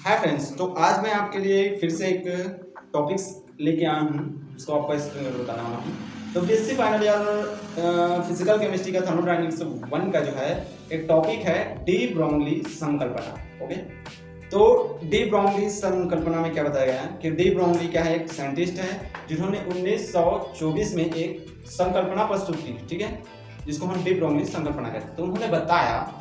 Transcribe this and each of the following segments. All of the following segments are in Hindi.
हाय फ्रेंड्स, तो आज मैं आपके लिए फिर से एक टॉपिक्स लेके आया हूँ जिसको आपको एक्सप्लेन बताना वाला हूँ। तो BSc final year physical chemistry का थर्मोडायनेमिक्स 1 का जो है एक टॉपिक है डी ब्रोगली संकल्पना। ओके, तो डी ब्रोगली संकल्पना में क्या बताया गया है कि डी ब्रोगली क्या है, एक साइंटिस्ट है जिन्होंने 1924 में एक संकल्पना प्रस्तुत की, ठीक है, जिसको हम डी ब्रोगली संकल्पना कहते हैं। तो उन्होंने बताया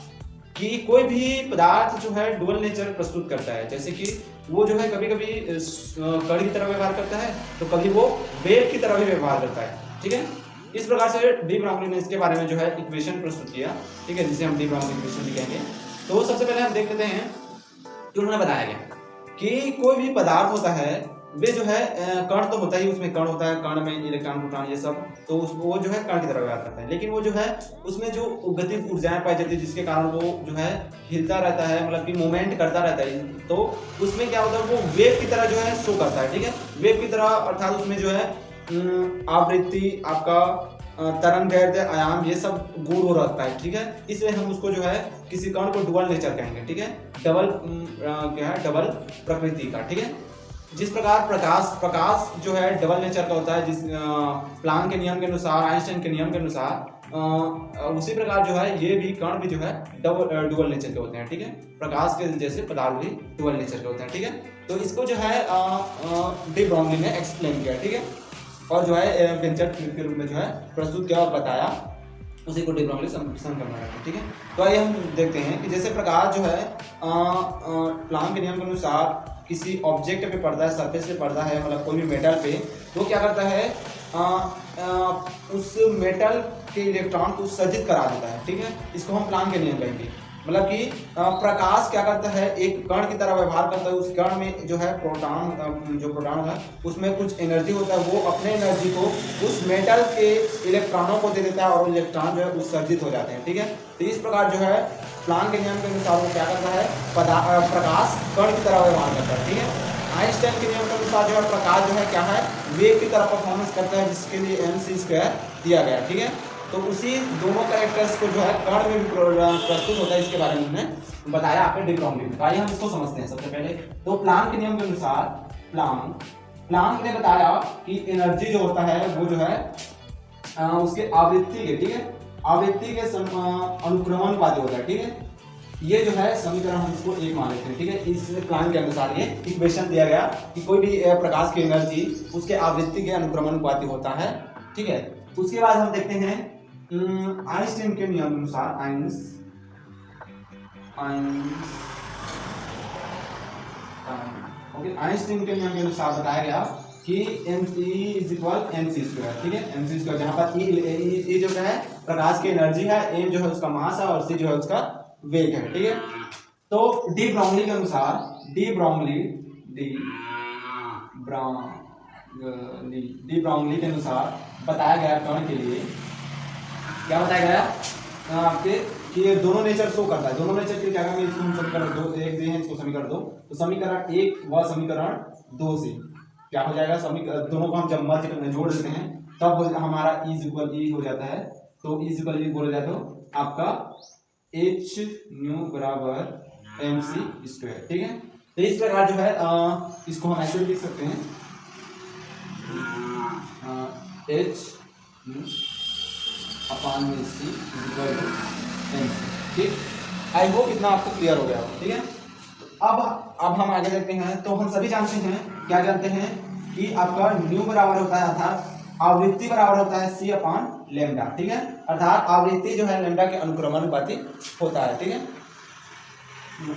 कि कोई भी पदार्थ जो है डुअल नेचर प्रस्तुत करता है, जैसे कि वो जो है कभी कभी कण की तरह व्यवहार करता है तो कभी वो वेव की तरह भी व्यवहार करता है, ठीक है। इस प्रकार से डी ब्रोगली ने इसके बारे में जो है इक्वेशन प्रस्तुत किया, ठीक है, जिसे हम डी ब्रोगली इक्वेशन भी कहेंगे। तो सबसे पहले हम देख लेते हैं कि उन्होंने बताया गया कि कोई भी पदार्थ होता है वे जो है कण तो होता ही, उसमें कण होता है, कण में इलेक्ट्रॉन प्रोटॉन ये सब, तो वो जो है कण की तरह व्यवहार करता है। लेकिन वो जो है उसमें जो गतिज ऊर्जाएं पाई जाती है जिसके कारण वो जो है हिलता रहता है, मतलब कि मूवमेंट करता रहता है, तो उसमें क्या होता है वो वेव की तरह जो है शो करता है, ठीक है, वेव की तरह, अर्थात उसमें जो है आवृत्ति, आपका तरंग दैर्ध्य, आयाम, ये सब गुण हो रखता है, ठीक है। इसलिए हम उसको जो है किसी कण को डुअल नेचर कहेंगे, ठीक है, डबल क्या है, डबल प्रकृति का, ठीक है। जिस प्रकार प्रकाश जो है डबल नेचर का होता है, जिस प्लांक के नियम के अनुसार, आइंस्टाइन के नियम के अनुसार, उसी प्रकार जो है ये भी कण भी जो है डुअल नेचर के होते हैं, ठीक है। प्रकाश के जैसे पदार्थ भी डुअल नेचर के होते हैं, ठीक है। तो इसको जो है डी ब्रोगली ने एक्सप्लेन किया, ठीक है, और जो है व्यंजक के रूप में जो है प्रस्तुत किया और बताया, उसी को डी ब्रोगली संकल्पना कहते हैं, ठीक है। तो आइए हम देखते हैं कि जैसे प्रकाश जो है प्लांक के नियम के अनुसार किसी ऑब्जेक्ट पे पड़ता है, सरफेस पे पड़ता है, मतलब कोई भी मेटल पे, तो क्या करता है उस मेटल के इलेक्ट्रॉन को उत्सर्जित करा देता है, ठीक है। इसको हम प्लांक के नियम कहेंगे। मतलब कि प्रकाश क्या करता है, एक कण की तरह व्यवहार करता है, उस कण में जो है प्रोटॉन है उसमें कुछ एनर्जी होता है, वो अपने एनर्जी को उस मेटल के इलेक्ट्रॉनों को दे देता है और इलेक्ट्रॉन जो है उत्सर्जित हो जाते हैं, ठीक है। तो इस प्रकार जो है प्लांक के नियम के अनुसार वो क्या करता है, प्रकाश कण की तरह व्यवहार करता है, ठीक है। आइंस्टाइन के नियम के अनुसार जो है प्रकाश जो है क्या है, वेव की तरह परफॉर्मेंस करता है, जिसके लिए mc² दिया गया, ठीक है। तो उसी दोनों कैरेक्टर्स को जो है कण में भी प्रस्तुत होता है, इसके बारे में उन्होंने बताया आपने डी ब्रोगली में। आइए हम इसको समझते हैं। सबसे पहले तो प्लांक के नियम के अनुसार प्लांक ने बताया कि एनर्जी जो होता है वो जो है उसके आवृत्ति के, ठीक है, आवृत्ति के अनुक्रमणवादी होता है, ठीक है। ये जो है समीकरण हम इसको एक मान लेते हैं, ठीक है। इस प्लांक के अनुसार ये इक्वेशन दिया गया कि कोई भी प्रकाश की एनर्जी उसके आवृत्ति के अनुक्रमणवादी होता है, ठीक है। उसके बाद हम देखते हैं आइंस्टाइन के नियम के अनुसार, आइंस्टाइन के नियम के अनुसार बताया गया कि mc², ठीक है, mc², जहां पर E जो है प्रकाश की एनर्जी है, m जो है उसका मास है और c जो है उसका वेग है, ठीक है। तो डी ब्रोगली के अनुसार, डी ब्रोगली के अनुसार बताया गया कण के लिए क्या बताया गया आपके कि ये दोनों नेचर शो करता है। दोनों नेचर के लिए क्या करेंगे, इसको हम समीकरण 2 एक दे हैं, इसको समीकरण 2, तो समीकरण 1 व समीकरण 2 से क्या हो जाएगा, समीकरण दोनों को हम जब मर्ज जोड़ देते हैं तब हमारा E हो जाता है। तो E बोला जाए तो आपका h बराबर mc², ठीक है। तो इस प्रकार जो है इसको हम ऐसे लिख सकते हैं, h upon mc equal to mc, ठीक। आई होप इतना आपको क्लियर हो गया, ठीक है। अब हम आगे देखते हैं। तो हम सभी जानते हैं, क्या जानते हैं कि आपका न्यू बराबर होता है, अर्थात आवृत्ति बराबर होता है c अपॉन लैम्डा, ठीक है, अर्थात आवृत्ति जो है लैम्डा के अनुक्रमणवादी होता है, ठीक है,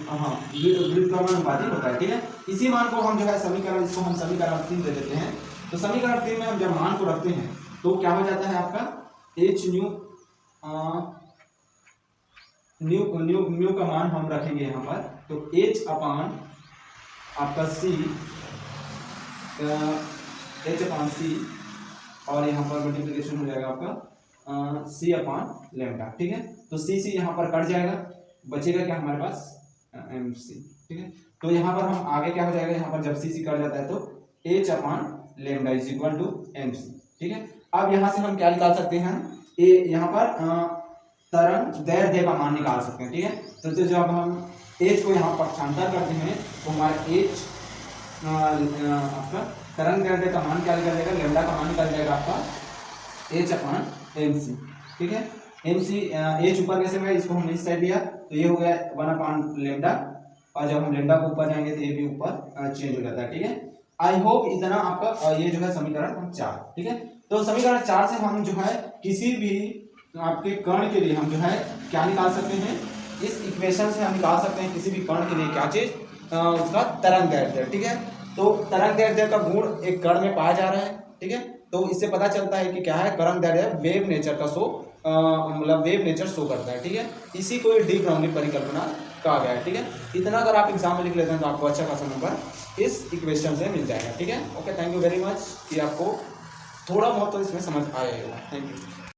हाँ, व्युत्क्रमणवादी होता है, ठीक है। इसी मान को हम जो है समीकरण, इसको हम समीकरण 3 दे देते हैं। तो समीकरण 3 में हम जब मान को रखते हैं तो क्या हो जाता है आपका h न्यू का मान हम रखेंगे यहाँ पर, तो h अपॉन आपका c और यहाँ पर मल्टीप्लिकेशन हो जाएगा आपका c अपॉन लैम्डा, ठीक है। तो c यहाँ पर कट जाएगा, बचेगा क्या हमारे पास mc, ठीक है। तो यहाँ पर हम आगे क्या हो जाएगा, यहाँ पर जब c कट जाता है तो h upon lambda is equal to mc, ठीक है। अब यहाँ से हम क्या निकाल सकते हैं, यहाँ पर तरंग दैर्ध्य का मान निकाल सकते हैं, ठीक है। तो जब हम एच को यहाँ पक्षांतर करते हैं तो हमारा एच आपका तरंग दैर्ध्य का मान क्या निकल जाएगा, लेमडा का मान निकल जाएगा आपका एच अपॉन एम सी। ठीक है, एम सी एच ऊपर कैसे गया, इसको हमने इस साइड लिया तो ये हो गया 1 अपॉन लेमडा, और जब हम लेमडा को ऊपर जाएंगे तो ये भी ऊपर चेंज हो जाता है। ठीक है, आई होप इतना आपका ये जो है समीकरण 4। ठीक है, तो समीकरण 4 से हम जो है किसी भी आपके कण के लिए हम जो है क्या निकाल सकते हैं, इस इक्वेशन से हम निकाल सकते हैं किसी भी कण के लिए क्या चीज, उसका तरंग दैर्ध्य। ठीक है, तो तरंग दैर्ध्य का गुण एक कण में पाया जा रहा है। ठीक है, तो इससे पता चलता है कि क्या है, तरंग दैर्ध्य वेव नेचर का शो मतलब वेव नेचर शो करता है। ठीक है, इसी को डी ब्राउनी परिकल्पना कहा गया है। ठीक है, इतना अगर आप एग्जाम में लिख लेते हैं तो आपको अच्छा खासा नंबर इस इक्वेशन से मिल जाएगा। ठीक है, okay, thank you very much कि आपको थोड़ा बहुत तो इसमें समझ आया होगा। Thank you.